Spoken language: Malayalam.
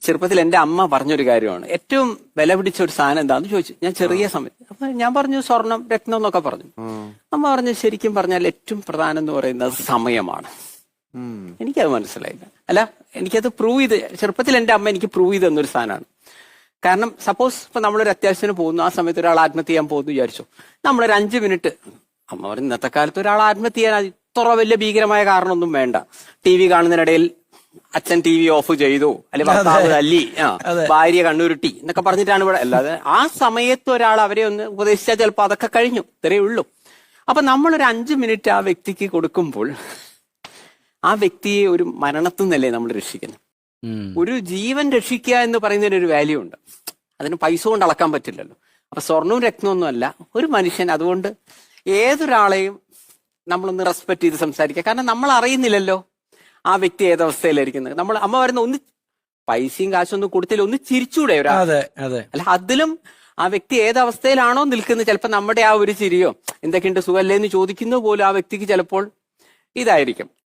ചെറുപ്പത്തിൽ എന്റെ അമ്മ പറഞ്ഞൊരു കാര്യമാണ്, ഏറ്റവും വില പിടിച്ച ഒരു സാധനം എന്താന്ന് ചോദിച്ചു. ഞാൻ ചെറിയ സമയത്ത് അപ്പൊ ഞാൻ പറഞ്ഞു സ്വർണം, രത്നം എന്നൊക്കെ പറഞ്ഞു. അമ്മ പറഞ്ഞു ശരിക്കും പറഞ്ഞാൽ ഏറ്റവും പ്രധാനം എന്ന് പറയുന്നത് സമയമാണ്. എനിക്കത് മനസ്സിലായില്ല. അല്ല, എനിക്കത് പ്രൂവ് ചെയ്ത് ചെറുപ്പത്തിൽ എന്റെ അമ്മ എനിക്ക് പ്രൂവ് ചെയ്ത് തന്നൊരു സാധനമാണ്. കാരണം സപ്പോസ് ഇപ്പൊ നമ്മളൊരു അത്യാവശ്യത്തിന് പോകുന്നു, ആ സമയത്ത് ഒരാൾ ആത്മഹത്യ ചെയ്യാൻ പോകുന്നു വിചാരിച്ചു, നമ്മളൊരു 5 മിനിറ്റ്, അമ്മ പറഞ്ഞു ഇന്നത്തെ കാലത്ത് ഒരാൾ ആത്മഹത്യ ചെയ്യാൻ ഇത്ര വലിയ ഭീകരമായ കാരണമൊന്നും വേണ്ട. ടി വി കാണുന്നതിനിടയിൽ അച്ഛൻ ടി വി ഓഫ് ചെയ്തു, അല്ലെ ഭർത്താവ് തല്ലി, ഭാര്യ കണ്ണുരുട്ടി എന്നൊക്കെ പറഞ്ഞിട്ടാണ് ഇവിടെ. അല്ലാതെ ആ സമയത്ത് ഒരാൾ അവരെ ഒന്ന് ഉപദേശിച്ചാൽ ചിലപ്പോൾ അതൊക്കെ കഴിഞ്ഞു, ഇത്രയേ ഉള്ളൂ. അപ്പൊ നമ്മളൊരു 5 മിനിറ്റ് ആ വ്യക്തിക്ക് കൊടുക്കുമ്പോൾ ആ വ്യക്തിയെ ഒരു മരണത്തിൽ നിന്നല്ലേ നമ്മൾ രക്ഷിക്കുന്നത്. ഒരു ജീവൻ രക്ഷിക്കുക എന്ന് പറയുന്നതിന് ഒരു വാല്യൂ ഉണ്ട്. അതിന് പൈസ കൊണ്ട് അളക്കാൻ പറ്റില്ലല്ലോ. അപ്പൊ സ്വർണവും രത്നമൊന്നും അല്ല ഒരു മനുഷ്യൻ. അതുകൊണ്ട് ഏതൊരാളെയും നമ്മളൊന്ന് റെസ്പെക്ട് ചെയ്ത് സംസാരിക്കുക. കാരണം നമ്മൾ അറിയുന്നില്ലല്ലോ ആ വ്യക്തി ഏതവസ്ഥയിലായിരിക്കുന്നത്. നമ്മൾ അമ്മ പറയുന്ന ഒന്ന് പൈസയും കാശൊന്നും കൊടുത്തില്ല, ഒന്ന് ചിരിച്ചൂടെ ഒരാ. അല്ല, അതിലും ആ വ്യക്തി ഏതവസ്ഥയിലാണോ നിൽക്കുന്നത്, ചിലപ്പോൾ നമ്മുടെ ആ ഒരു ചിരിയോ എന്തൊക്കെയുണ്ട് സുഖമല്ലേ എന്ന് ചോദിക്കുന്നത് പോലും ആ വ്യക്തിക്ക് ചിലപ്പോൾ ഇതായിരിക്കും.